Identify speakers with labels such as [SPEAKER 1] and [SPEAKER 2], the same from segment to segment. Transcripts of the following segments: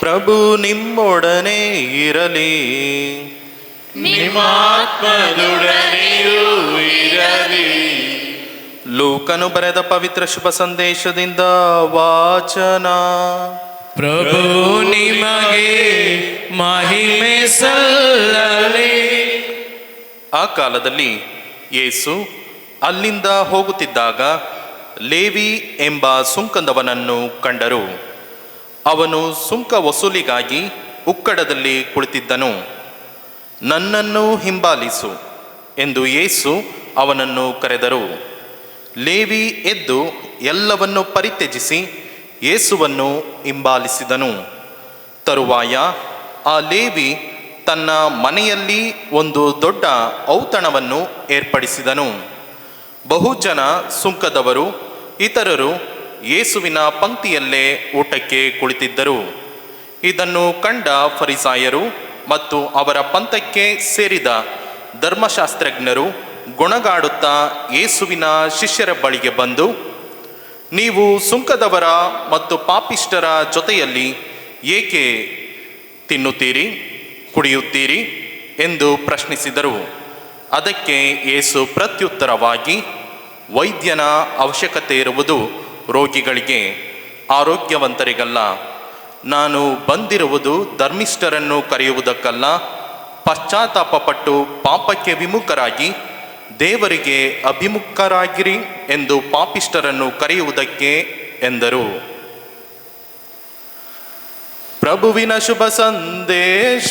[SPEAKER 1] ಪ್ರಭು ನಿಮ್ಮೊಡನೆ ಇರಲಿ.
[SPEAKER 2] ನಿಮ್ಮಾತ್ಮದೊಡನೆಯೂ ಇರಲಿ.
[SPEAKER 1] ಲೂಕನು ಬರೆದ ಪವಿತ್ರ ಶುಭ ಸಂದೇಶದಿಂದ ವಾಚನ.
[SPEAKER 2] ಪ್ರಭು ನಿಮಗೆ ಮಹಿಮೆ ಸಲ್ಲಲಿ.
[SPEAKER 1] ಆ ಕಾಲದಲ್ಲಿ ಯೇಸು ಅಲ್ಲಿಂದ ಹೋಗುತ್ತಿದ್ದಾಗ ಲೇವಿ ಎಂಬ ಸುಂಕದವನನ್ನು ಕಂಡರು. ಅವನು ಸುಂಕ ವಸೂಲಿಗಾಗಿ ಉಕ್ಕಡದಲ್ಲಿ ಕುಳಿತಿದ್ದನು. ನನ್ನನ್ನು ಹಿಂಬಾಲಿಸು ಎಂದು ಯೇಸು ಅವನನ್ನು ಕರೆದರು. ಲೇವಿ ಎದ್ದು ಎಲ್ಲವನ್ನು ಪರಿತ್ಯಜಿಸಿ ಯೇಸುವನ್ನು ಹಿಂಬಾಲಿಸಿದನು. ತರುವಾಯ ಆ ಲೇವಿ ತನ್ನ ಮನೆಯಲ್ಲಿ ಒಂದು ದೊಡ್ಡ ಔತಣವನ್ನು ಏರ್ಪಡಿಸಿದನು. ಬಹುಜನ ಸುಂಕದವರು ಇತರರು ಯೇಸುವಿನ ಪಂಕ್ತಿಯಲ್ಲೇ ಊಟಕ್ಕೆ ಕುಳಿತಿದ್ದರು. ಇದನ್ನು ಕಂಡ ಫರಿಸಾಯರು ಮತ್ತು ಅವರ ಪಂಥಕ್ಕೆ ಸೇರಿದ ಧರ್ಮಶಾಸ್ತ್ರಜ್ಞರು ಗೊಣಗಾಡುತ್ತಾ ಯೇಸುವಿನ ಶಿಷ್ಯರ ಬಳಿಗೆ ಬಂದು, ನೀವು ಸುಂಕದವರ ಮತ್ತು ಪಾಪಿಷ್ಠರ ಜೊತೆಯಲ್ಲಿ ಏಕೆ ತಿನ್ನುತ್ತೀರಿ, ಕುಡಿಯುತ್ತೀರಿ ಎಂದು ಪ್ರಶ್ನಿಸಿದರು. ಅದಕ್ಕೆ ಯೇಸು ಪ್ರತ್ಯುತ್ತರವಾಗಿ, ವೈದ್ಯನ ಅವಶ್ಯಕತೆ ಇರುವುದು ರೋಗಿಗಳಿಗೆ, ಆರೋಗ್ಯವಂತರಿಗಲ್ಲ. ನಾನು ಬಂದಿರುವುದು ಧರ್ಮಿಷ್ಠರನ್ನು ಕರೆಯುವುದಕ್ಕಲ್ಲ, ಪಶ್ಚಾತ್ತಾಪಪಟ್ಟು ಪಾಪಕ್ಕೆ ವಿಮುಖರಾಗಿ ದೇವರಿಗೆ ಅಭಿಮುಖರಾಗಿರಿ ಎಂದು ಪಾಪಿಷ್ಠರನ್ನು ಕರೆಯುವುದಕ್ಕೆ ಎಂದರು. ಪ್ರಭುವಿನ ಶುಭ ಸಂದೇಶ.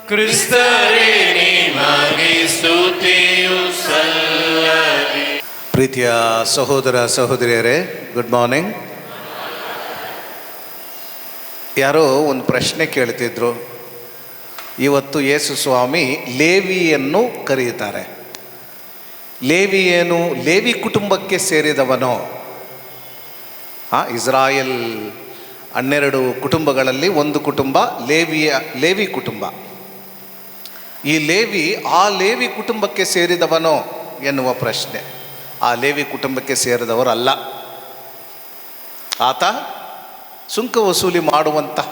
[SPEAKER 2] ಕ್ರಿಸ್ತರೇ ನಿಮಗೆ ಸ್ತುತಿಯು ಸಲ್ಲಲಿ.
[SPEAKER 3] ಪ್ರೀತಿಯ ಸಹೋದರ ಸಹೋದರಿಯರೇ, ಗುಡ್ ಮಾರ್ನಿಂಗ್. ಯಾರೋ ಒಂದು ಪ್ರಶ್ನೆ ಕೇಳ್ತಿದ್ರು. ಇವತ್ತು ಯೇಸು ಸ್ವಾಮಿ ಲೇವಿಯನ್ನು ಕರೆಯುತ್ತಾರೆ. ಲೇವಿ ಏನು? ಲೇವಿ ಕುಟುಂಬಕ್ಕೆ ಸೇರಿದವನೋ? ಇಸ್ರಾಯೇಲ್ 12 ಕುಟುಂಬಗಳಲ್ಲಿ ಒಂದು ಕುಟುಂಬ ಲೇವಿ ಕುಟುಂಬ. ಈ ಲೇವಿ ಆ ಲೇವಿ ಕುಟುಂಬಕ್ಕೆ ಸೇರಿದವನೋ ಎನ್ನುವ ಪ್ರಶ್ನೆ. ಆ ಲೇವಿ ಕುಟುಂಬಕ್ಕೆ ಸೇರಿದವರಲ್ಲ. ಆತ ಸುಂಕ ವಸೂಲಿ ಮಾಡುವಂತಹ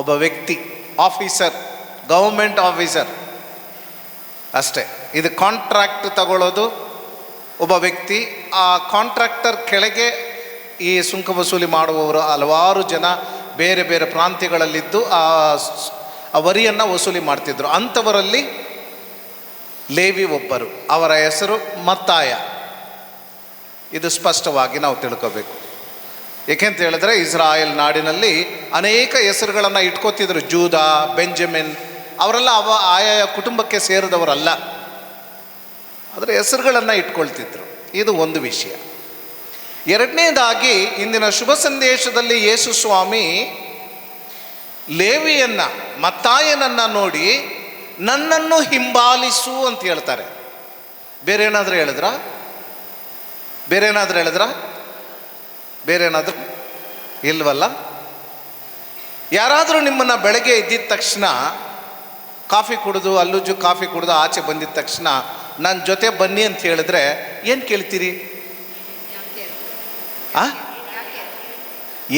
[SPEAKER 3] ಒಬ್ಬ ವ್ಯಕ್ತಿ, ಆಫೀಸರ್, ಗೌರ್ಮೆಂಟ್ ಆಫೀಸರ್ ಅಷ್ಟೇ. ಇದು ಕಾಂಟ್ರಾಕ್ಟ್ ತಗೊಳ್ಳೋದು ಒಬ್ಬ ವ್ಯಕ್ತಿ. ಆ ಕಾಂಟ್ರಾಕ್ಟರ್ ಕೆಳಗೆ ಈ ಸುಂಕ ವಸೂಲಿ ಮಾಡುವವರು ಹಲವಾರು ಜನ ಬೇರೆ ಬೇರೆ ಪ್ರಾಂತ್ಯಗಳಲ್ಲಿದ್ದು ಆ ವರಿಯನ್ನು ವಸೂಲಿ ಮಾಡ್ತಿದ್ರು. ಅಂಥವರಲ್ಲಿ ಲೇವಿ ಒಬ್ಬರು. ಅವರ ಹೆಸರು ಮತ್ತಾಯ. ಇದು ಸ್ಪಷ್ಟವಾಗಿ ನಾವು ತಿಳ್ಕೋಬೇಕು. ಏಕೆಂತ ಹೇಳಿದ್ರೆ ಇಸ್ರಾಯೇಲ್ ನಾಡಿನಲ್ಲಿ ಅನೇಕ ಹೆಸರುಗಳನ್ನು ಇಟ್ಕೋತಿದ್ರು. ಜೂದ, ಬೆಂಜಮಿನ್ ಅವರೆಲ್ಲ ಆಯಾ ಕುಟುಂಬಕ್ಕೆ ಸೇರಿದವರಲ್ಲ, ಅದರ ಹೆಸರುಗಳನ್ನು ಇಟ್ಕೊಳ್ತಿದ್ರು. ಇದು ಒಂದು ವಿಷಯ. ಎರಡನೇದಾಗಿ ಇಂದಿನ ಶುಭ ಸಂದೇಶದಲ್ಲಿ ಯೇಸು ಸ್ವಾಮಿ ಲೇವಿಯನ್ನ, ಮತ್ತಾಯನನ್ನು ನೋಡಿ ನನ್ನನ್ನು ಹಿಂಬಾಲಿಸು ಅಂತ ಹೇಳ್ತಾರೆ. ಬೇರೆ ಏನಾದರೂ ಹೇಳಿದ್ರಾ? ಬೇರೆ ಏನಾದರೂ ಇಲ್ವಲ್ಲ. ಯಾರಾದರೂ ನಿಮ್ಮನ್ನು ಬೆಳಗ್ಗೆ ಎದ್ದಿದ ತಕ್ಷಣ ಕಾಫಿ ಕುಡಿದು ಅಲ್ಲುಜು ಕಾಫಿ ಕುಡಿದು ಆಚೆ ಬಂದಿದ್ದ ತಕ್ಷಣ ನನ್ನ ಜೊತೆ ಬನ್ನಿ ಅಂತ ಹೇಳಿದ್ರೆ ಏನು ಕೇಳ್ತೀರಿ?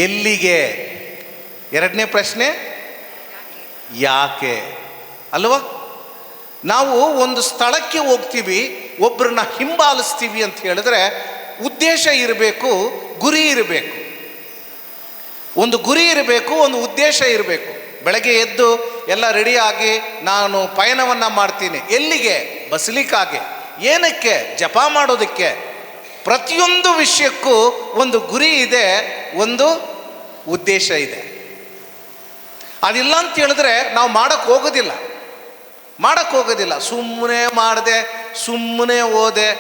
[SPEAKER 3] ಎಲ್ಲಿಗೆ? ಎರಡನೇ ಪ್ರಶ್ನೆ ಯಾಕೆ ಅಲ್ವಾ? ನಾವು ಒಂದು ಸ್ಥಳಕ್ಕೆ ಹೋಗ್ತೀವಿ, ಒಬ್ಬರನ್ನ ಹಿಂಬಾಲಿಸ್ತೀವಿ ಅಂತ ಹೇಳಿದ್ರೆ ಉದ್ದೇಶ ಇರಬೇಕು, ಗುರಿ ಇರಬೇಕು. ಒಂದು ಗುರಿ ಇರಬೇಕು, ಒಂದು ಉದ್ದೇಶ ಇರಬೇಕು. ಬೆಳಗ್ಗೆ ಎದ್ದು ಎಲ್ಲ ರೆಡಿಯಾಗಿ ನಾನು ಪಯಣವನ್ನು ಮಾಡ್ತೀನಿ. ಎಲ್ಲಿಗೆ? ಬಸಲಿಕಾಗೆ. ಏನಕ್ಕೆ? ಜಪ ಮಾಡೋದಕ್ಕೆ. ಪ್ರತಿಯೊಂದು ವಿಷಯಕ್ಕೂ ಒಂದು ಗುರಿ ಇದೆ, ಒಂದು ಉದ್ದೇಶ ಇದೆ. ಅದಿಲ್ಲ ಅಂತ ಹೇಳಿದ್ರೆ ನಾವು ಮಾಡೋಕ್ಕೆ ಹೋಗೋದಿಲ್ಲ. ಸುಮ್ಮನೆ ಮಾಡಿದೆ, ಸುಮ್ಮನೆ ಹೋದೆ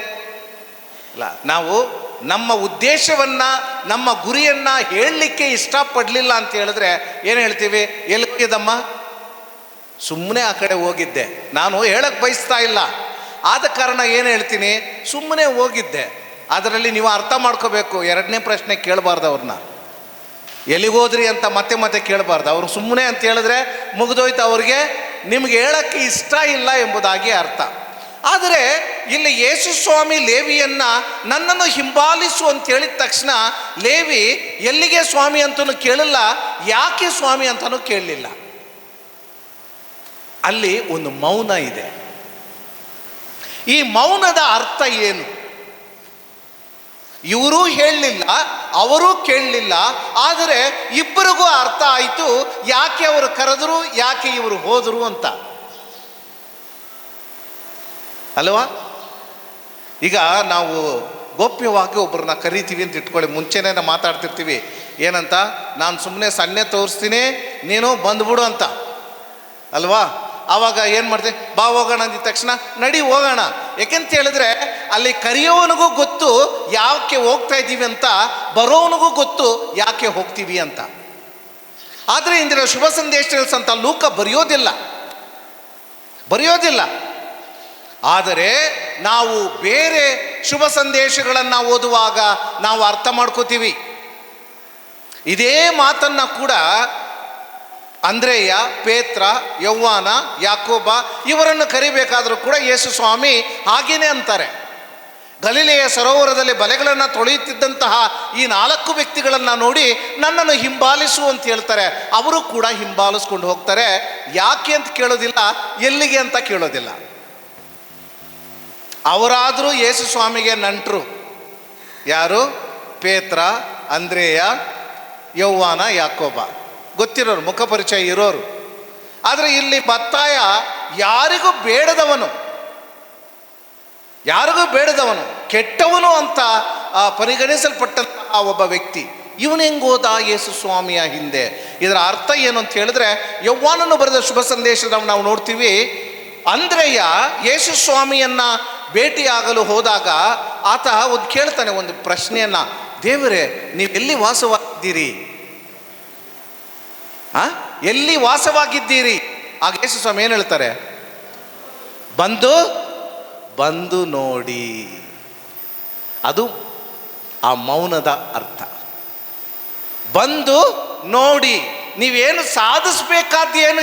[SPEAKER 3] ಇಲ್ಲ. ನಾವು ನಮ್ಮ ಉದ್ದೇಶವನ್ನು, ನಮ್ಮ ಗುರಿಯನ್ನು ಹೇಳಲಿಕ್ಕೆ ಇಷ್ಟಪಡಲಿಲ್ಲ ಅಂತ ಹೇಳಿದ್ರೆ ಏನು ಹೇಳ್ತೀವಿ? ಎಲ್ಲಿ ಹೋಗಿದ್ದಮ್ಮ? ಸುಮ್ಮನೆ ಆ ಕಡೆ ಹೋಗಿದ್ದೆ. ನಾನು ಹೇಳಕ್ಕೆ ಬಯಸ್ತಾ ಇಲ್ಲ, ಆದ ಕಾರಣ ಏನು ಹೇಳ್ತೀನಿ? ಸುಮ್ಮನೆ ಹೋಗಿದ್ದೆ. ಅದರಲ್ಲಿ ನೀವು ಅರ್ಥ ಮಾಡ್ಕೋಬೇಕು. ಎರಡನೇ ಪ್ರಶ್ನೆ ಕೇಳಬಾರ್ದು ಅವ್ರನ್ನ. ಎಲ್ಲಿಗೋದ್ರಿ ಅಂತ ಮತ್ತೆ ಕೇಳಬಾರ್ದು. ಅವರು ಸುಮ್ಮನೆ ಅಂತ ಹೇಳಿದ್ರೆ ಮುಗಿದೋಯ್ತು, ಅವ್ರಿಗೆ ನಿಮ್ಗೆ ಹೇಳೋಕ್ಕೆ ಇಷ್ಟ ಇಲ್ಲ ಎಂಬುದಾಗಿ ಅರ್ಥ. ಆದರೆ ಇಲ್ಲಿ ಯೇಸು ಸ್ವಾಮಿ ಲೇವಿಯನ್ನ ನನ್ನನ್ನು ಹಿಂಬಾಲಿಸು ಅಂತ ಹೇಳಿದ ತಕ್ಷಣ ಲೇವಿ ಎಲ್ಲಿಗೆ ಸ್ವಾಮಿ ಅಂತಲೂ ಕೇಳಲ್ಲ, ಯಾಕೆ ಸ್ವಾಮಿ ಅಂತಲೂ ಕೇಳಲಿಲ್ಲ. ಅಲ್ಲಿ ಒಂದು ಮೌನ ಇದೆ. ಈ ಮೌನದ ಅರ್ಥ ಏನು? ಇವರೂ ಹೇಳಲಿಲ್ಲ, ಅವರೂ ಕೇಳಲಿಲ್ಲ, ಆದರೆ ಇಬ್ಬರಿಗೂ ಅರ್ಥ ಆಯಿತು ಯಾಕೆ ಅವರು ಕರೆದರು, ಯಾಕೆ ಇವರು ಹೋದರು ಅಂತ ಅಲ್ವಾ? ಈಗ ನಾವು ಗೋಪ್ಯವಾಗಿ ಒಬ್ಬರನ್ನ ಕರಿತೀವಿ ಅಂತ ಇಟ್ಕೊಳ್ಳಿ, ಮುಂಚೆನೇ ಮಾತಾಡ್ತಿರ್ತೀವಿ ಏನಂತ, ನಾನು ಸುಮ್ಮನೆ ಸನ್ನೆ ತೋರಿಸ್ತೀನಿ, ನೀನು ಬಂದ್ಬಿಡು ಅಂತ ಅಲ್ವಾ? ಆವಾಗ ಏನು ಮಾಡ್ತೀವಿ, ಬಾ ಹೋಗೋಣ ಅಂದಿದ ತಕ್ಷಣ ನಡಿ ಹೋಗೋಣ. ಯಾಕೆಂತ ಹೇಳಿದ್ರೆ ಅಲ್ಲಿ ಕರೆಯೋವನಿಗೂ ಗೊತ್ತು ಯಾಕೆ ಹೋಗ್ತಾ ಇದ್ದೀವಿ ಅಂತ, ಬರೋವನಿಗೂ ಗೊತ್ತು ಯಾಕೆ ಹೋಗ್ತೀವಿ ಅಂತ. ಆದರೆ ಇಂದಿನ ಶುಭ ಸಂದೇಶದಲ್ಲಿ ಸಂತ ಲೂಕ ಬರೆಯೋದಿಲ್ಲ. ಆದರೆ ನಾವು ಬೇರೆ ಶುಭ ಸಂದೇಶಗಳನ್ನು ಓದುವಾಗ ನಾವು ಅರ್ಥ ಮಾಡ್ಕೋತೀವಿ. ಇದೇ ಮಾತನ್ನು ಕೂಡ ಅಂದ್ರೇಯ, ಪೇತ್ರ, ಯೌವಾನ, ಯಾಕೋಬ ಇವರನ್ನು ಕರಿಬೇಕಾದರೂ ಕೂಡ ಯೇಸು ಸ್ವಾಮಿ ಹಾಗೇನೆ ಅಂತಾರೆ. ಗಲಿಲೆಯ ಸರೋವರದಲ್ಲಿ ಬಲೆಗಳನ್ನು ತೊಳೆಯುತ್ತಿದ್ದಂತಹ ಈ 4 ವ್ಯಕ್ತಿಗಳನ್ನು ನೋಡಿ ನನ್ನನ್ನು ಹಿಂಬಾಲಿಸು ಅಂತ ಹೇಳ್ತಾರೆ. ಅವರು ಕೂಡ ಹಿಂಬಾಲಿಸ್ಕೊಂಡು ಹೋಗ್ತಾರೆ. ಯಾಕೆ ಅಂತ ಕೇಳೋದಿಲ್ಲ, ಎಲ್ಲಿಗೆ ಅಂತ ಕೇಳೋದಿಲ್ಲ. ಅವರಾದರೂ ಯೇಸು ಸ್ವಾಮಿಗೆ ನಂಟರು. ಯಾರು? ಪೇತ್ರ, ಅಂದ್ರೇಯ, ಯೌವಾನ, ಯಾಕೋಬ, ಗೊತ್ತಿರೋರು, ಮುಖ ಪರಿಚಯ ಇರೋರು. ಆದರೆ ಇಲ್ಲಿ ಮತ್ತಾಯ ಯಾರಿಗೂ ಬೇಡದವನು, ಕೆಟ್ಟವನು ಅಂತ ಪರಿಗಣಿಸಲ್ಪಟ್ಟಂತಹ ಒಬ್ಬ ವ್ಯಕ್ತಿ. ಇವನು ಹೆಂಗೋದ ಯೇಸು ಸ್ವಾಮಿಯ ಹಿಂದೆ? ಇದರ ಅರ್ಥ ಏನು ಅಂತ ಹೇಳಿದ್ರೆ, ಯೌವಾನನು ಬರೆದ ಶುಭ ಸಂದೇಶದ ನಾವು ನೋಡ್ತೀವಿ. ಅಂದ್ರೇಯ ಯೇಸು ಸ್ವಾಮಿಯನ್ನ ಭೇಟಿಯಾಗಲು ಹೋದಾಗ ಆತ ಒಂದು ಕೇಳ್ತಾನೆ, ಒಂದು ಪ್ರಶ್ನೆಯನ್ನ, ದೇವರೇ ನೀವು ಎಲ್ಲಿ ವಾಸವಾಗಿದ್ದೀರಿ? ಎಲ್ಲಿ ವಾಸವಾಗಿದ್ದೀರಿ? ಆಗ ಯೇಸು ಸ್ವಾಮಿ ಏನು ಹೇಳ್ತಾರೆ? ಬಂದು ನೋಡಿ. ಅದು ಆ ಮೌನದ ಅರ್ಥ. ಬಂದು ನೋಡಿ. ನೀವೇನು ಸಾಧಿಸ್ಬೇಕಾದ್ದೇನೂ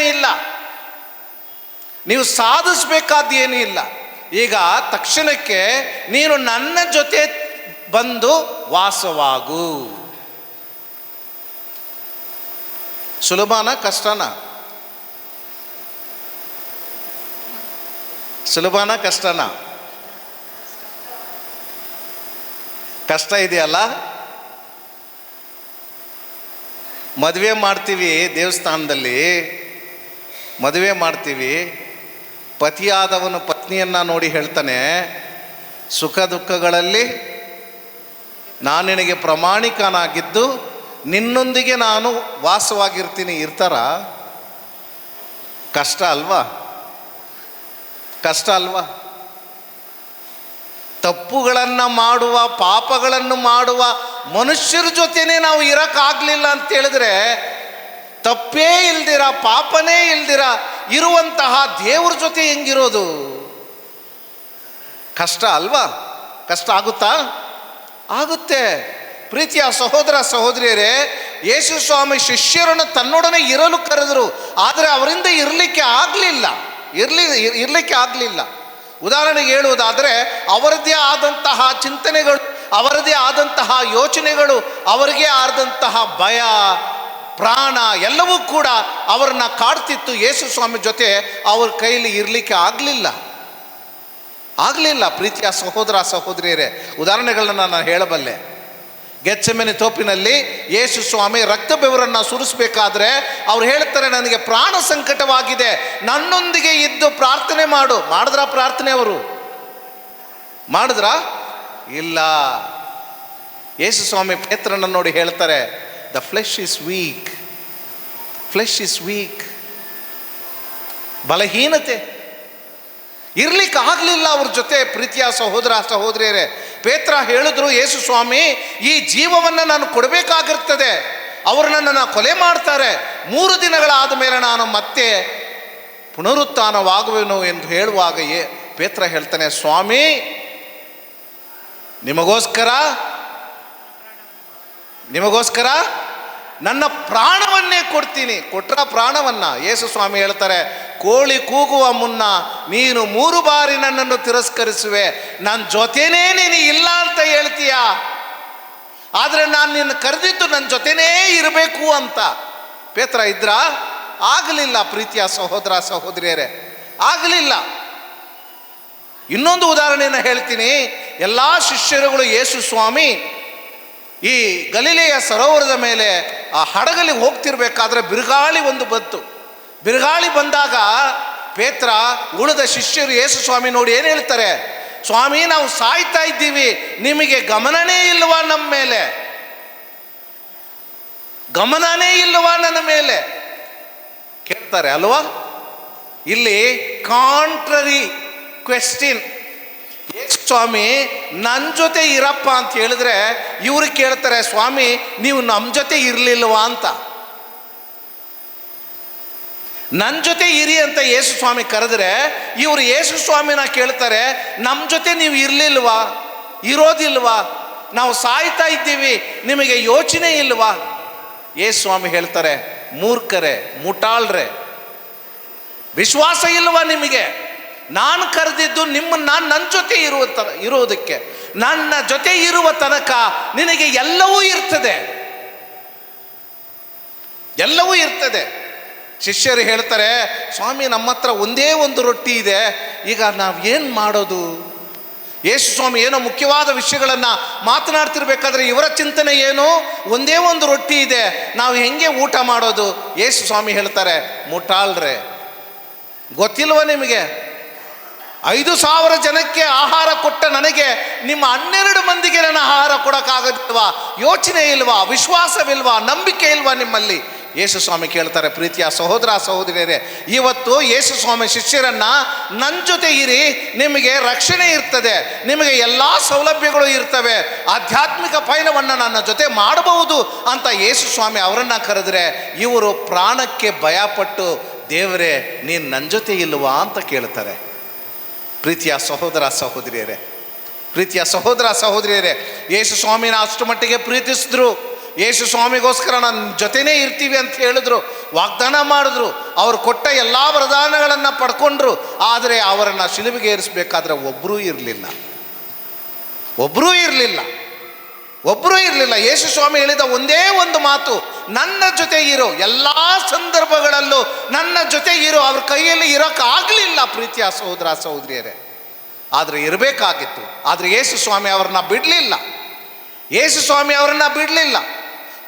[SPEAKER 3] ಇಲ್ಲ. ಈಗ ತಕ್ಷಣಕ್ಕೆ ನೀನು ನನ್ನ ಜೊತೆ ಬಂದು ವಾಸವಾಗು. ಸುಲಭನಾ ಕಷ್ಟನಾ? ಕಷ್ಟ ಇದೆಯಲ್ಲ. ಮದುವೆ ಮಾಡ್ತೀವಿ, ದೇವಸ್ಥಾನದಲ್ಲಿ ಮದುವೆ ಮಾಡ್ತೀವಿ. ಪತಿಯಾದವನು ಪತ್ನಿಯನ್ನು ನೋಡಿ ಹೇಳ್ತಾನೆ, ಸುಖ ದುಃಖಗಳಲ್ಲಿ ನಾನು ನಿನಗೆ ಪ್ರಾಮಾಣಿಕನಾಗಿದ್ದು ನಿನ್ನೊಂದಿಗೆ ನಾನು ವಾಸವಾಗಿರ್ತೀನಿ. ಇರ್ತಾರ? ಕಷ್ಟ ಅಲ್ವಾ? ತಪ್ಪುಗಳನ್ನು ಮಾಡುವ, ಪಾಪಗಳನ್ನು ಮಾಡುವ ಮನುಷ್ಯರ ಜೊತೆನೇ ನಾವು ಇರೋಕ್ಕಾಗಲಿಲ್ಲ ಅಂತ ಹೇಳಿದ್ರೆ, ತಪ್ಪೇ ಇಲ್ದಿರ, ಪಾಪನೇ ಇಲ್ದಿರ ಇರುವಂತಹ ದೇವ್ರ ಜೊತೆ ಹೆಂಗಿರೋದು? ಕಷ್ಟ ಅಲ್ವಾ? ಕಷ್ಟ ಆಗುತ್ತೆ. ಪ್ರೀತಿಯ ಸಹೋದರ ಸಹೋದರಿಯರೇ, ಯೇಸು ಸ್ವಾಮಿ ಶಿಷ್ಯರನ್ನು ತನ್ನೊಡನೆ ಇರಲು ಕರೆದರು. ಆದರೆ ಅವರಿಂದ ಇರಲಿಕ್ಕೆ ಆಗಲಿಲ್ಲ. ಉದಾಹರಣೆಗೆ ಹೇಳುವುದಾದರೆ, ಅವರದೇ ಆದಂತಹ ಚಿಂತನೆಗಳು, ಅವರದೇ ಆದಂತಹ ಯೋಚನೆಗಳು, ಅವರಿಗೆ ಆದಂತಹ ಭಯ, ಪ್ರಾಣ ಎಲ್ಲವೂ ಕೂಡ ಅವರನ್ನ ಕಾಡ್ತಿತ್ತು. ಯೇಸು ಸ್ವಾಮಿ ಜೊತೆ ಅವ್ರ ಕೈಲಿ ಇರಲಿಕ್ಕೆ ಆಗಲಿಲ್ಲ. ಪ್ರೀತಿಯ ಸಹೋದರ ಸಹೋದರಿಯರೇ, ಉದಾಹರಣೆಗಳನ್ನ ನಾನು ಹೇಳಬಲ್ಲೆ. ಗೆತ್ಸೆಮನೆ ತೋಪಿನಲ್ಲಿ ಯೇಸು ಸ್ವಾಮಿ ರಕ್ತ ಬೆವರನ್ನು ಸುರಿಸಬೇಕಾದ್ರೆ ಅವ್ರು ಹೇಳ್ತಾರೆ, ನನಗೆ ಪ್ರಾಣ ಸಂಕಟವಾಗಿದೆ, ನನ್ನೊಂದಿಗೆ ಇದ್ದು ಪ್ರಾರ್ಥನೆ ಮಾಡು. ಮಾಡಿದ್ರ ಪ್ರಾರ್ಥನೆ? ಅವರು ಇಲ್ಲ. ಯೇಸು ಸ್ವಾಮಿ ಪೇತ್ರನನ್ನು ನೋಡಿ ಹೇಳ್ತಾರೆ, ದ ಫ್ಲೆಶ್ ಇಸ್ ವೀಕ್. ಬಲಹೀನತೆ, ಇರ್ಲಿಕ್ಕೆ ಆಗಲಿಲ್ಲ ಅವ್ರ ಜೊತೆ. ಪ್ರೀತಿಯ ಸಹೋದರ ಸಹೋದರಿಯರೇ, ಪೇತ್ರ ಹೇಳಿದ್ರು, ಯೇಸು ಸ್ವಾಮಿ ಈ ಜೀವವನ್ನು ನಾನು ಕೊಡಬೇಕಾಗಿರ್ತದೆ, ಅವರು ನನ್ನನ್ನು ಕೊಲೆ ಮಾಡ್ತಾರೆ, 3 ದಿನಗಳಾದ ಮೇಲೆ ನಾನು ಮತ್ತೆ ಪುನರುತ್ಥಾನವಾಗುವೆನು ಎಂದು ಹೇಳುವಾಗ ಪೇತ್ರ ಹೇಳ್ತಾನೆ, ಸ್ವಾಮಿ ನಿಮಗೋಸ್ಕರ ನನ್ನ ಪ್ರಾಣವನ್ನೇ ಕೊಡ್ತೀನಿ. ಕೊಟ್ರ ಪ್ರಾಣವನ್ನ? ಯೇಸು ಸ್ವಾಮಿ ಹೇಳ್ತಾರೆ, ಕೋಳಿ ಕೂಗುವ ಮುನ್ನ ನೀನು 3 ಬಾರಿ ನನ್ನನ್ನು ತಿರಸ್ಕರಿಸುವೆ, ನನ್ನ ಜೊತೆನೇ ನೀನು ಇಲ್ಲ ಅಂತ ಹೇಳ್ತೀಯ, ಆದರೆ ನಾನು ನಿನ್ನ ಕರೆದಿದ್ದು ನನ್ನ ಜೊತೆನೇ ಇರಬೇಕು ಅಂತ. ಪೇತ್ರ ಇದ್ರ? ಆಗಲಿಲ್ಲ ಪ್ರೀತಿಯ ಸಹೋದರ ಸಹೋದರಿಯರೇ, ಆಗಲಿಲ್ಲ. ಇನ್ನೊಂದು ಉದಾಹರಣೆಯನ್ನು ಹೇಳ್ತೀನಿ. ಎಲ್ಲ ಶಿಷ್ಯರುಗಳು ಯೇಸು ಸ್ವಾಮಿ ಈ ಗಲಿಲೆಯ ಸರೋವರದ ಮೇಲೆ ಆ ಹಡಗಲಿಗೆ ಹೋಗ್ತಿರ್ಬೇಕಾದ್ರೆ ಬಿರುಗಾಳಿ ಒಂದು ಬಂತು. ಬಿರುಗಾಳಿ ಬಂದಾಗ ಪೇತ್ರ ಉಳಿದ ಶಿಷ್ಯರು ಯೇಸು ಸ್ವಾಮಿ ನೋಡಿ ಏನು ಹೇಳ್ತಾರೆ? ಸ್ವಾಮಿ, ನಾವು ಸಾಯ್ತಾ ಇದ್ದೀವಿ, ನಿಮಗೆ ಗಮನನೇ ಇಲ್ವಾ ನಮ್ಮ ಮೇಲೆ? ಗಮನನೇ ಇಲ್ವಾ ನನ್ನ ಮೇಲೆ ಕೇಳ್ತಾರೆ ಅಲ್ವಾ? ಇಲ್ಲಿ ಕಾಂಟ್ರರಿ ಕ್ವೆಶ್ಚನ್. ಸ್ವಾಮಿ ನನ್ನ ಜೊತೆ ಇರಪ್ಪ ಅಂತ ಹೇಳಿದ್ರೆ ಇವ್ರು ಕೇಳ್ತಾರೆ, ಸ್ವಾಮಿ ನೀವು ನಮ್ಮ ಜೊತೆ ಇರಲಿಲ್ವಾ ಅಂತ. ನನ್ನ ಜೊತೆ ಇರಿ ಅಂತ ಯೇಸು ಸ್ವಾಮಿ ಕರೆದ್ರೆ ಇವರು ಯೇಸು ಸ್ವಾಮಿನ ಕೇಳ್ತಾರೆ, ನಮ್ಮ ಜೊತೆ ನೀವು ಇರಲಿಲ್ವಾ, ಇರೋದಿಲ್ವಾ, ನಾವು ಸಾಯ್ತಾ ಇದ್ದೀವಿ, ನಿಮಗೆ ಯೋಚನೆ ಇಲ್ವಾ? ಯೇಸು ಸ್ವಾಮಿ ಹೇಳ್ತಾರೆ, ಮೂರ್ಖರೇ, ಮುಟಾಳ್ರೆ, ವಿಶ್ವಾಸ ಇಲ್ವಾ ನಿಮಗೆ? ನಾನು ಕರೆದಿದ್ದು ನಿಮ್ಮನ್ನ ನನ್ನ ಜೊತೆ ಇರುವುದಕ್ಕೆ. ನನ್ನ ಜೊತೆ ಇರುವ ತನಕ ನಿನಗೆ ಎಲ್ಲವೂ ಇರ್ತದೆ, ಎಲ್ಲವೂ ಇರ್ತದೆ. ಶಿಷ್ಯರು ಹೇಳ್ತಾರೆ, ಸ್ವಾಮಿ ನಮ್ಮ ಹತ್ರ ಒಂದೇ ಒಂದು ರೊಟ್ಟಿ ಇದೆ, ಈಗ ನಾವು ಏನು ಮಾಡೋದು? ಯೇಸು ಸ್ವಾಮಿ ಏನೋ ಮುಖ್ಯವಾದ ವಿಷಯಗಳನ್ನು ಮಾತನಾಡ್ತಿರ್ಬೇಕಾದ್ರೆ ಇವರ ಚಿಂತನೆ ಏನು? ಒಂದೇ ಒಂದು ರೊಟ್ಟಿ ಇದೆ, ನಾವು ಹೆಂಗೆ ಊಟ ಮಾಡೋದು? ಯೇಸು ಸ್ವಾಮಿ ಹೇಳ್ತಾರೆ, ಮುಟಾಳ್ರೆ, ಗೊತ್ತಿಲ್ವ ನಿಮಗೆ? 5,000 ಜನಕ್ಕೆ ಆಹಾರ ಕೊಟ್ಟ ನನಗೆ ನಿಮ್ಮ 12 ಮಂದಿಗೆ ನನ್ನ ಆಹಾರ ಕೊಡೋಕ್ಕಾಗೋದಿಲ್ವಾ? ಯೋಚನೆ ಇಲ್ವಾ? ವಿಶ್ವಾಸವಿಲ್ವಾ? ನಂಬಿಕೆ ಇಲ್ವಾ ನಿಮ್ಮಲ್ಲಿ? ಯೇಸು ಸ್ವಾಮಿ ಕೇಳ್ತಾರೆ, ಪ್ರೀತಿಯ ಸಹೋದರ ಸಹೋದರಿಯರೇ, ಇವತ್ತು ಯೇಸು ಸ್ವಾಮಿ ಶಿಷ್ಯರನ್ನ ನನ್ನ ಜೊತೆ ಇರಿ, ನಿಮಗೆ ರಕ್ಷಣೆ ಇರ್ತದೆ, ನಿಮಗೆ ಎಲ್ಲ ಸೌಲಭ್ಯಗಳು ಇರ್ತವೆ, ಆಧ್ಯಾತ್ಮಿಕ ಪಯಣವನ್ನು ನನ್ನ ಜೊತೆ ಮಾಡಬಹುದು ಅಂತ ಯೇಸು ಸ್ವಾಮಿ ಅವರನ್ನ ಕರೆದ್ರೆ ಇವರು ಪ್ರಾಣಕ್ಕೆ ಭಯಪಟ್ಟು, ದೇವರೇ ನೀನು ನನ್ನ ಜೊತೆ ಇಲ್ವಾ ಅಂತ ಕೇಳ್ತಾರೆ. ಪ್ರೀತಿಯ ಸಹೋದರ ಸಹೋದರಿಯರೇ, ಪ್ರೀತಿಯ ಸಹೋದರ ಸಹೋದರಿಯರೇ, ಯೇಸು ಸ್ವಾಮಿನ ಅಷ್ಟು ಮಟ್ಟಿಗೆ ಪ್ರೀತಿಸಿದ್ರು. ಯೇಸು ಸ್ವಾಮಿಗೋಸ್ಕರ ನನ್ನ ಜೊತೆನೇ ಇರ್ತೀವಿ ಅಂತ ಹೇಳಿದ್ರು, ವಾಗ್ದಾನ ಮಾಡಿದ್ರು, ಅವರು ಕೊಟ್ಟ ಎಲ್ಲ ವರದಾನಗಳನ್ನು ಪಡ್ಕೊಂಡ್ರು. ಆದರೆ ಅವರನ್ನು ಶಿಲುಬೆಗೆ ಏರಿಸಬೇಕಾದ್ರೆ ಒಬ್ಬರೂ ಇರಲಿಲ್ಲ, ಒಬ್ಬರೂ ಇರಲಿಲ್ಲ, ಒಬ್ಬರೂ ಇರಲಿಲ್ಲ. ಯೇಸು ಸ್ವಾಮಿ ಹೇಳಿದ ಒಂದೇ ಒಂದು ಮಾತು, ನನ್ನ ಜೊತೆ ಇರೋ, ಎಲ್ಲ ಸಂದರ್ಭಗಳಲ್ಲೂ ನನ್ನ ಜೊತೆ ಇರೋ. ಅವ್ರ ಕೈಯಲ್ಲಿ ಇರೋಕ್ಕಾಗಲಿಲ್ಲ ಪ್ರೀತಿಯ ಸಹೋದರ ಸಹೋದರಿಯರೇ, ಆದರೆ ಇರಬೇಕಾಗಿತ್ತು. ಆದರೆ ಯೇಸು ಸ್ವಾಮಿ ಅವ್ರನ್ನ ಬಿಡಲಿಲ್ಲ, ಯೇಸು ಸ್ವಾಮಿ ಅವರನ್ನ ಬಿಡಲಿಲ್ಲ.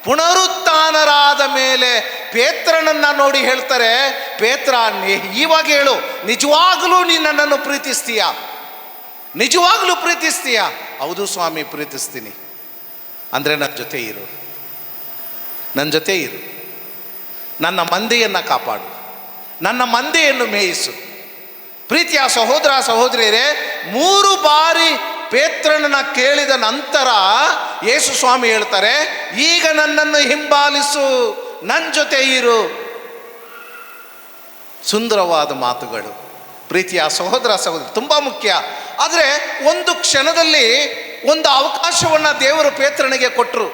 [SPEAKER 3] ಪುನರುತ್ಥಾನರಾದ ಮೇಲೆ ಪೇತ್ರನನ್ನು ನೋಡಿ ಹೇಳ್ತಾರೆ, ಪೇತ್ರ ಇವಾಗ ಹೇಳು, ನಿಜವಾಗಲೂ ನೀನು ನನ್ನನ್ನು ಪ್ರೀತಿಸ್ತೀಯಾ? ನಿಜವಾಗಲೂ ಪ್ರೀತಿಸ್ತೀಯಾ? ಹೌದು ಸ್ವಾಮಿ ಪ್ರೀತಿಸ್ತೀನಿ. ಅಂದರೆ ನನ್ನ ಜೊತೆ ಇರು, ನನ್ನ ಜೊತೆ ಇರು, ನನ್ನ ಮಂದೆಯನ್ನು ಕಾಪಾಡು, ನನ್ನ ಮಂದೆಯನ್ನು ಮೇಯಿಸು. ಪ್ರೀತಿಯ ಸಹೋದರ ಸಹೋದರಿಯರೇ, 3 ಬಾರಿ ಪೇತ್ರನನ್ನ ಕೇಳಿದ ನಂತರ ಯೇಸು ಸ್ವಾಮಿ ಹೇಳ್ತಾರೆ, ಈಗ ನನ್ನನ್ನು ಹಿಂಬಾಲಿಸು, ನನ್ನ ಜೊತೆ ಇರು. ಸುಂದರವಾದ ಮಾತುಗಳು ಪ್ರೀತಿಯ ಸಹೋದರ ಸಹೋದರಿ, ತುಂಬ ಮುಖ್ಯ. ಆದರೆ ಒಂದು ಕ್ಷಣದಲ್ಲಿ ಒಂದು ಅವಕಾಶವನ್ನು ದೇವರು ಪೇತ್ರನಿಗೆ ಕೊಟ್ಟರು.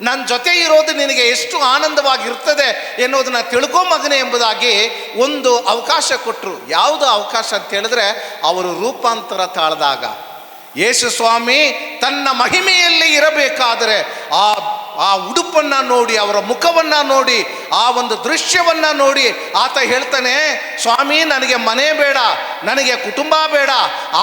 [SPEAKER 3] ನನ್ನ ಜೊತೆ ಇರೋದು ನಿನಗೆ ಎಷ್ಟು ಆನಂದವಾಗಿರ್ತದೆ ಎನ್ನುವುದನ್ನು ತಿಳ್ಕೊ ಮಗನೇ ಎಂಬುದಾಗಿ ಒಂದು ಅವಕಾಶ ಕೊಟ್ಟರು. ಯಾವುದು ಅವಕಾಶ ಅಂತ ಹೇಳಿದ್ರೆ, ಅವರು ರೂಪಾಂತರ ತಾಳದಾಗ ಯೇಸು ಸ್ವಾಮಿ ತನ್ನ ಮಹಿಮೆಯಲ್ಲಿ ಇರಬೇಕಾದರೆ ಆ ಉಡುಪನ್ನು ನೋಡಿ, ಅವರ ಮುಖವನ್ನು ನೋಡಿ, ಆ ಒಂದು ದೃಶ್ಯವನ್ನು ನೋಡಿ ಆತ ಹೇಳ್ತಾನೆ, ಸ್ವಾಮಿ ನನಗೆ ಮನೆ ಬೇಡ, ನನಗೆ ಕುಟುಂಬ ಬೇಡ,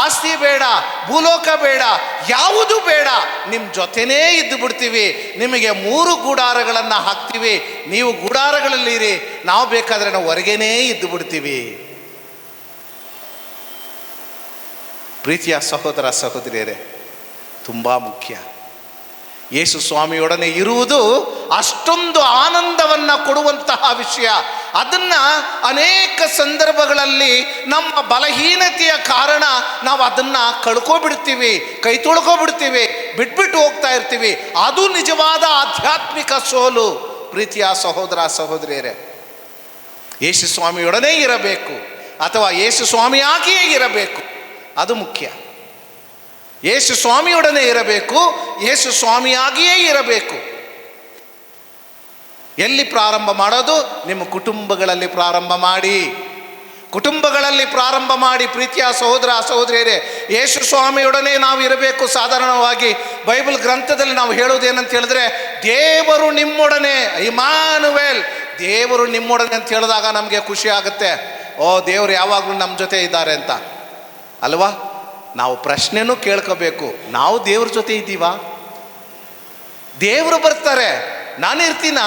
[SPEAKER 3] ಆಸ್ತಿ ಬೇಡ, ಭೂಲೋಕ ಬೇಡ, ಯಾವುದು ಬೇಡ, ನಿಮ್ಮ ಜೊತೆನೇ ಇದ್ದು ಬಿಡ್ತೀವಿ, ನಿಮಗೆ 3 ಗುಡಾರಗಳನ್ನು ಹಾಕ್ತೀವಿ, ನೀವು ಗುಡಾರಗಳಲ್ಲಿರಿ, ನಾವು ಬೇಕಾದರೆ ನಾವು ಹೊರಗೇನೇ ಇದ್ದು ಬಿಡ್ತೀವಿ. ಪ್ರೀತಿಯ ಸಹೋದರ ಸಹೋದರಿಯರೇ, ತುಂಬ ಮುಖ್ಯ. ಯೇಸು ಸ್ವಾಮಿಯೊಡನೆ ಇರುವುದು ಅಷ್ಟೊಂದು ಆನಂದವನ್ನು ಕೊಡುವಂತಹ ವಿಷಯ. ಅದನ್ನು ಅನೇಕ ಸಂದರ್ಭಗಳಲ್ಲಿ ನಮ್ಮ ಬಲಹೀನತೆಯ ಕಾರಣ ನಾವು ಅದನ್ನು ಕಳ್ಕೊಬಿಡ್ತೀವಿ, ಕೈ ತೊಳ್ಕೊಬಿಡ್ತೀವಿ, ಬಿಟ್ಬಿಟ್ಟು ಹೋಗ್ತಾ ಇರ್ತೀವಿ. ಅದು ನಿಜವಾದ ಆಧ್ಯಾತ್ಮಿಕ ಸೋಲು. ಪ್ರೀತಿಯ ಸಹೋದರ ಸಹೋದರಿಯರೇ, ಯೇಸು ಸ್ವಾಮಿಯೊಡನೆ ಇರಬೇಕು ಅಥವಾ ಯೇಸು ಸ್ವಾಮಿಯಾಗಿಯೇ ಇರಬೇಕು, ಅದು ಮುಖ್ಯ. ಯೇಸು ಸ್ವಾಮಿಯೊಡನೆ ಇರಬೇಕು, ಯೇಸು ಸ್ವಾಮಿಯಾಗಿಯೇ ಇರಬೇಕು. ಎಲ್ಲಿ ಪ್ರಾರಂಭ ಮಾಡೋದು? ನಿಮ್ಮ ಕುಟುಂಬಗಳಲ್ಲಿ ಪ್ರಾರಂಭ ಮಾಡಿ. ಕುಟುಂಬಗಳಲ್ಲಿ ಪ್ರಾರಂಭ ಮಾಡಿ ಪ್ರೀತಿಯ ಸಹೋದರ ಸಹೋದರಿಯರೇ, ಯೇಸು ಸ್ವಾಮಿಯೊಡನೆ ನಾವು ಇರಬೇಕು. ಸಾಧಾರಣವಾಗಿ ಬೈಬಲ್ ಗ್ರಂಥದಲ್ಲಿ ನಾವು ಹೇಳೋದೇನಂತ ಹೇಳಿದ್ರೆ, ದೇವರು ನಿಮ್ಮೊಡನೆ, ಇಮ್ಯಾನುವೇಲ್, ದೇವರು ನಿಮ್ಮೊಡನೆ ಅಂತ ಹೇಳಿದಾಗ ನಮಗೆ ಖುಷಿ ಆಗುತ್ತೆ. ಓ, ದೇವರು ಯಾವಾಗಲೂ ನಮ್ಮ ಜೊತೆ ಇದ್ದಾರೆ ಅಂತ ಅಲ್ವಾ? ನಾವು ಪ್ರಶ್ನೆನೂ ಕೇಳ್ಕೋಬೇಕು, ನಾವು ದೇವ್ರ ಜೊತೆ ಇದ್ದೀವಾ? ದೇವರು ಬರ್ತಾರೆ, ನಾನಿರ್ತೀನ?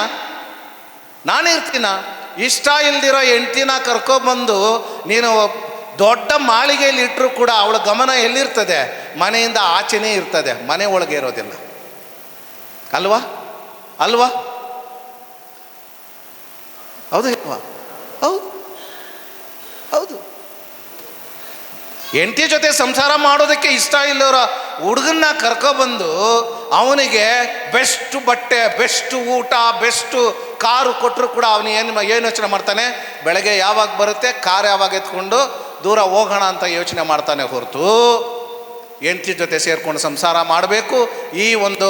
[SPEAKER 3] ಇಷ್ಟ ಇಲ್ದಿರೋ ಹೆಂಡ್ತಿನ ಕರ್ಕೊಬಂದು ನೀನು ದೊಡ್ಡ ಮಾಳಿಗೆಯಲ್ಲಿ ಇಟ್ಟರು ಕೂಡ ಅವಳ ಗಮನ ಎಲ್ಲಿರ್ತದೆ? ಮನೆಯಿಂದ ಆಚೆನೇ ಇರ್ತದೆ, ಮನೆ ಒಳಗೆ ಇರೋದಿಲ್ಲ ಅಲ್ವಾ? ಹೌದು ಇಲ್ವಾ? ಹೌದು. ಹೆಂಡತಿ ಜೊತೆ ಸಂಸಾರ ಮಾಡೋದಕ್ಕೆ ಇಷ್ಟ ಇಲ್ಲವರ ಹುಡುಗನ್ನ ಕರ್ಕೊಬಂದು ಅವನಿಗೆ ಬೆಸ್ಟ್ ಬಟ್ಟೆ, ಬೆಸ್ಟ್ ಊಟ, ಬೆಸ್ಟ್ ಕಾರು ಕೊಟ್ಟರು ಕೂಡ ಅವನು ಏನು ಯೋಚನೆ ಮಾಡ್ತಾನೆ? ಬೆಳಗ್ಗೆ ಯಾವಾಗ ಬರುತ್ತೆ, ಕಾರ್ ಯಾವಾಗ ಎತ್ಕೊಂಡು ದೂರ ಹೋಗೋಣ ಅಂತ ಯೋಚನೆ ಮಾಡ್ತಾನೆ ಹೊರತು ಹೆಂಡತಿ ಜೊತೆ ಸೇರಿಕೊಂಡು ಸಂಸಾರ ಮಾಡಬೇಕು, ಈ ಒಂದು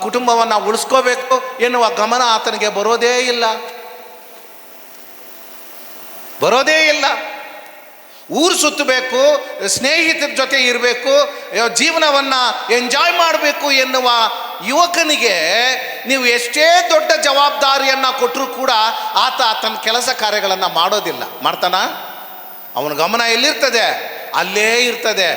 [SPEAKER 3] ಕುಟುಂಬವನ್ನು ಉಳಿಸ್ಕೋಬೇಕು ಎನ್ನುವ ಗಮನ ಆತನಿಗೆ ಬರೋದೇ ಇಲ್ಲ. ಊರು ಸುತ್ತಬೇಕು, ಸ್ನೇಹಿತರ ಜೊತೆ ಇರಬೇಕು, ಜೀವನವನ್ನು ಎಂಜಾಯ್ ಮಾಡಬೇಕು ಎನ್ನುವ ಯುವಕನಿಗೆ ನೀವು ಎಷ್ಟೇ ದೊಡ್ಡ ಜವಾಬ್ದಾರಿಯನ್ನು ಕೊಟ್ಟರೂ ಕೂಡ ಆತ ತನ್ನ ಕೆಲಸ ಕಾರ್ಯಗಳನ್ನು ಮಾಡೋದಿಲ್ಲ. ಮಾಡ್ತಾನ? ಅವನ ಗಮನ ಎಲ್ಲಿರ್ತದೆ? ಅಲ್ಲೇ ಇರ್ತದೆ,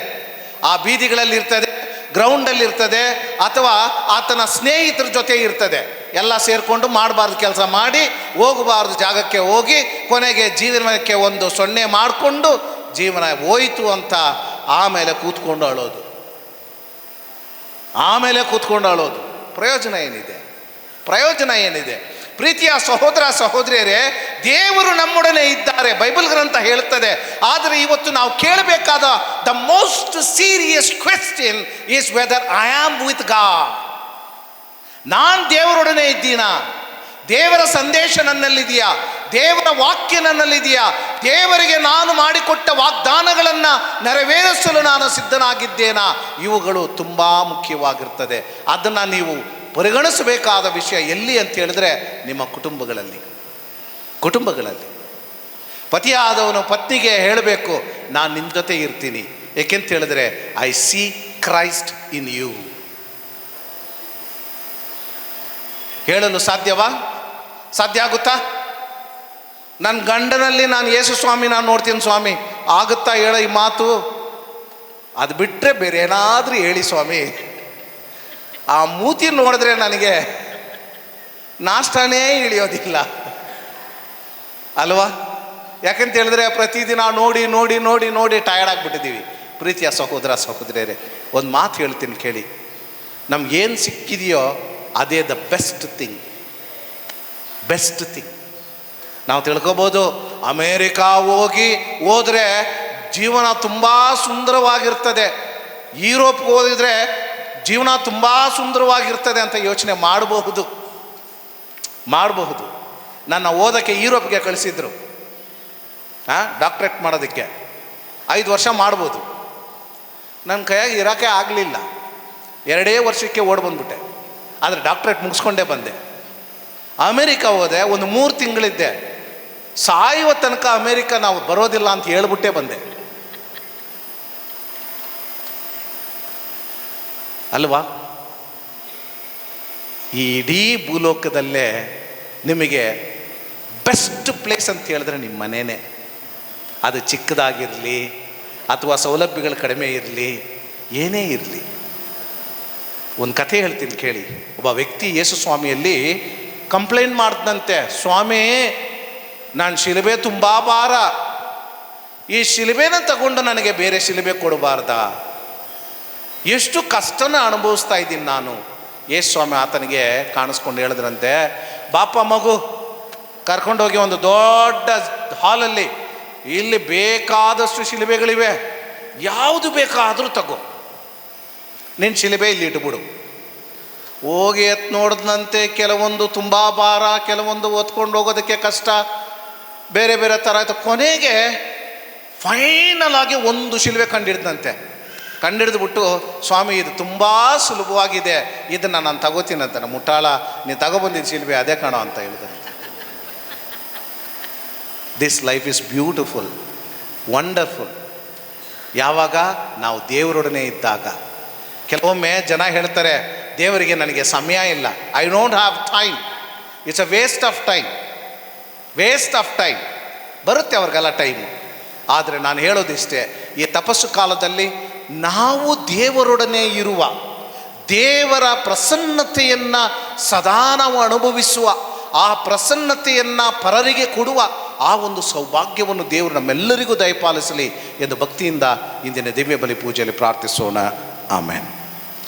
[SPEAKER 3] ಆ ಬೀದಿಗಳಲ್ಲಿ ಇರ್ತದೆ, ಗ್ರೌಂಡಲ್ಲಿ ಇರ್ತದೆ, ಅಥವಾ ಆತನ ಸ್ನೇಹಿತರ ಜೊತೆ ಇರ್ತದೆ. ಎಲ್ಲ ಸೇರಿಕೊಂಡು ಮಾಡಬಾರ್ದು ಕೆಲಸ ಮಾಡಿ, ಹೋಗಬಾರ್ದು ಜಾಗಕ್ಕೆ ಹೋಗಿ, ಕೊನೆಗೆ ಜೀವನಕ್ಕೆ ಒಂದು ಸೊನ್ನೆ ಮಾಡಿಕೊಂಡು ಜೀವನ ಹೋಯಿತು ಅಂತ ಆಮೇಲೆ ಕೂತ್ಕೊಂಡು ಅಳೋದು. ಪ್ರಯೋಜನ ಏನಿದೆ? ಪ್ರೀತಿಯ ಸಹೋದರ ಸಹೋದರಿಯರೇ, ದೇವರು ನಮ್ಮೊಡನೆ ಇದ್ದಾರೆ, ಬೈಬಲ್ ಗ್ರಂಥ ಹೇಳುತ್ತದೆ. ಆದರೆ ಇವತ್ತು ನಾವು ಕೇಳಬೇಕಾದ the most serious question is whether I am with God. ನಾನು ದೇವರೊಡನೆ ಇದ್ದೀನಾ? ದೇವರ ಸಂದೇಶ ನನ್ನಲ್ಲಿದೆಯಾ? ದೇವರ ವಾಕ್ಯ ನನ್ನಲ್ಲಿದೆಯಾ? ದೇವರಿಗೆ ನಾನು ಮಾಡಿಕೊಟ್ಟ ವಾಗ್ದಾನಗಳನ್ನು ನೆರವೇರಿಸಲು ನಾನು ಸಿದ್ಧನಾಗಿದ್ದೇನಾ? ಇವುಗಳು ತುಂಬ ಮುಖ್ಯವಾಗಿರ್ತದೆ. ಅದನ್ನು ನೀವು ಪರಿಗಣಿಸಬೇಕಾದ ವಿಷಯ ಎಲ್ಲಿ ಅಂತ ಹೇಳಿದ್ರೆ, ನಿಮ್ಮ ಕುಟುಂಬಗಳಲ್ಲಿ. ಪತಿಯಾದವನು ಪತ್ನಿಗೆ ಹೇಳಬೇಕು, ನಾನು ನಿಮ್ಮ ಜೊತೆ ಇರ್ತೀನಿ. ಏಕೆಂತ ಹೇಳಿದ್ರೆ, I see Christ in you. ಹೇಳಲು ಸಾಧ್ಯ ಆಗುತ್ತಾ? ನನ್ನ ಗಂಡನಲ್ಲಿ ನಾನು ಯೇಸು ಸ್ವಾಮಿ ನಾನು ನೋಡ್ತೀನಿ ಸ್ವಾಮಿ, ಆಗುತ್ತಾ ಹೇಳ ಈ ಮಾತು? ಅದು ಬಿಟ್ಟರೆ ಬೇರೆ ಏನಾದರೂ ಹೇಳಿ ಸ್ವಾಮಿ, ಆ ಮೂತಿ ನೋಡಿದ್ರೆ ನನಗೆ ನಾಷ್ಟನೇ ಇಳಿಯೋದಿಲ್ಲ ಅಲ್ವಾ? ಯಾಕಂತ ಹೇಳಿದ್ರೆ ಪ್ರತಿದಿನ ನೋಡಿ ಟಯರ್ಡ್ ಆಗಿಬಿಟ್ಟಿದ್ದೀವಿ. ಪ್ರೀತಿಯ ಸಹೋದರ ಸಹೋದರಿಯರೇ, ಒಂದು ಮಾತು ಹೇಳ್ತೀನಿ ಕೇಳಿ. ನಮಗೇನು ಸಿಕ್ಕಿದೆಯೋ ಅದೇ ದ ಬೆಸ್ಟ್ ಥಿಂಗ್. ನಾವು ತಿಳ್ಕೊಬೋದು, ಅಮೇರಿಕಾ ಹೋದರೆ ಜೀವನ ತುಂಬ ಸುಂದರವಾಗಿರ್ತದೆ, ಯುರೋಪ್ಗೆ ಹೋಗಿದ್ರೆ ಜೀವನ ತುಂಬ ಸುಂದರವಾಗಿರ್ತದೆ ಅಂತ ಯೋಚನೆ ಮಾಡಬಹುದು. ನನ್ನ ಓದೋಕ್ಕೆ ಯುರೋಪ್ಗೆ ಕಳಿಸಿದ್ರು, ಡಾಕ್ಟ್ರೇಟ್ ಮಾಡೋದಕ್ಕೆ 5 ವರ್ಷ ಮಾಡ್ಬೋದು. ನನ್ನ ಕೈಯಾಗಿ ಇರೋಕ್ಕೆ ಆಗಲಿಲ್ಲ, 2 ವರ್ಷಕ್ಕೆ ಬಂದ್ಬಿಟ್ಟೆ. ಆದರೆ ಡಾಕ್ಟ್ರೇಟ್ ಮುಗಿಸ್ಕೊಂಡೇ ಬಂದೆ. ಅಮೇರಿಕಾ ಹೋದೆ, ಒಂದು 3 ತಿಂಗಳಿದ್ದೆ. ಸಾಯುವ ತನಕ ಅಮೇರಿಕಾ ನಾವು ಬರೋದಿಲ್ಲ ಅಂತ ಹೇಳ್ಬಿಟ್ಟೇ ಬಂದೆ ಅಲ್ವಾ? ಈ ಇಡೀ ಭೂಲೋಕದಲ್ಲೇ ನಿಮಗೆ ಬೆಸ್ಟ್ ಪ್ಲೇಸ್ ಅಂತ ಹೇಳಿದ್ರೆ ನಿಮ್ಮ ಮನೆಯೇ. ಅದು ಚಿಕ್ಕದಾಗಿರಲಿ ಅಥವಾ ಸೌಲಭ್ಯಗಳು ಕಡಿಮೆ ಇರಲಿ, ಏನೇ ಇರಲಿ. ಒಂದು ಕಥೆ ಹೇಳ್ತೀನಿ ಕೇಳಿ. ಒಬ್ಬ ವ್ಯಕ್ತಿ ಯೇಸು ಸ್ವಾಮಿಯಲ್ಲಿ ಕಂಪ್ಲೇಂಟ್ ಮಾಡ್ದಂತೆ, ಸ್ವಾಮಿ ನಾನು ಶಿಲುಬೆ ತುಂಬ ಭಾರ, ಈ ಶಿಲುಬೆನ ತಗೊಂಡು ನನಗೆ ಬೇರೆ ಶಿಲುಬೆ ಕೊಡಬಾರ್ದ? ಎಷ್ಟು ಕಷ್ಟನ ಅನುಭವಿಸ್ತಾ ಇದ್ದೀನಿ ನಾನು. ಯೇಸು ಸ್ವಾಮಿ ಆತನಿಗೆ ಕಾಣಿಸ್ಕೊಂಡು ಹೇಳಿದ್ರಂತೆ, ಬಾಪ ಮಗು, ಕರ್ಕೊಂಡೋಗಿ ಒಂದು ದೊಡ್ಡ ಹಾಲಲ್ಲಿ, ಇಲ್ಲಿ ಬೇಕಾದಷ್ಟು ಶಿಲುಬೆಗಳಿವೆ, ಯಾವುದು ಬೇಕಾದರೂ ತಗೋ, ನಿನ್ನ ಶಿಲುಬೆ ಇಲ್ಲಿ ಇಟ್ಬಿಡು. ಹೋಗಿ ನೋಡಿದಂತೆ ಕೆಲವೊಂದು ತುಂಬ ಭಾರ, ಕೆಲವೊಂದು ಹೊತ್ಕೊಂಡು ಹೋಗೋದಕ್ಕೆ ಕಷ್ಟ, ಬೇರೆ ಬೇರೆ ಥರ ಆಯಿತು. ಕೊನೆಗೆ ಫೈನಲ್ ಆಗಿ ಒಂದು ಶಿಲುಬೆ ಕಂಡಿಡಿದ್ಬಿಟ್ಟು, ಸ್ವಾಮಿ ಇದು ತುಂಬ ಸುಲಭವಾಗಿದೆ, ಇದನ್ನು ನಾನು ತಗೋತೀನಿ ಅಂತ. ಮುಟ್ಟಾಳ, ನೀನು ತಗೊಬಂದಿದ್ದು ಶಿಲುಬೆ ಅದೇ ಕಾಣೋ ಅಂತ ಹೇಳಿದಂತೆ. This life is beautiful. Wonderful. ಯಾವಾಗ ನಾವು ದೇವರೊಡನೆ ಇದ್ದಾಗ. ಕೆಲವೊಮ್ಮೆ ಜನ ಹೇಳ್ತಾರೆ, ದೇವರಿಗೆ ನನಗೆ ಸಮಯ ಇಲ್ಲ, I don't have time, it's a waste of time. Waste of time. ಬರುತ್ತೆ ಅವ್ರಿಗೆಲ್ಲ ಟೈಮು. ಆದರೆ ನಾನು ಹೇಳೋದಿಷ್ಟೇ, ಈ ತಪಸ್ಸು ಕಾಲದಲ್ಲಿ ನಾವು ದೇವರೊಡನೆ ಇರುವ, ದೇವರ ಪ್ರಸನ್ನತೆಯನ್ನು ಸದಾ ನಾವು ಅನುಭವಿಸುವ, ಆ ಪ್ರಸನ್ನತೆಯನ್ನು ಪರರಿಗೆ ಕೊಡುವ ಆ ಒಂದು ಸೌಭಾಗ್ಯವನ್ನು ದೇವರು ನಮ್ಮೆಲ್ಲರಿಗೂ ದಯಪಾಲಿಸಲಿ ಎಂದು ಭಕ್ತಿಯಿಂದ ಇಂದಿನ ದಿವ್ಯ ಬಲಿ ಪೂಜೆಯಲ್ಲಿ ಪ್ರಾರ್ಥಿಸೋಣ. ಆಮೇನ್.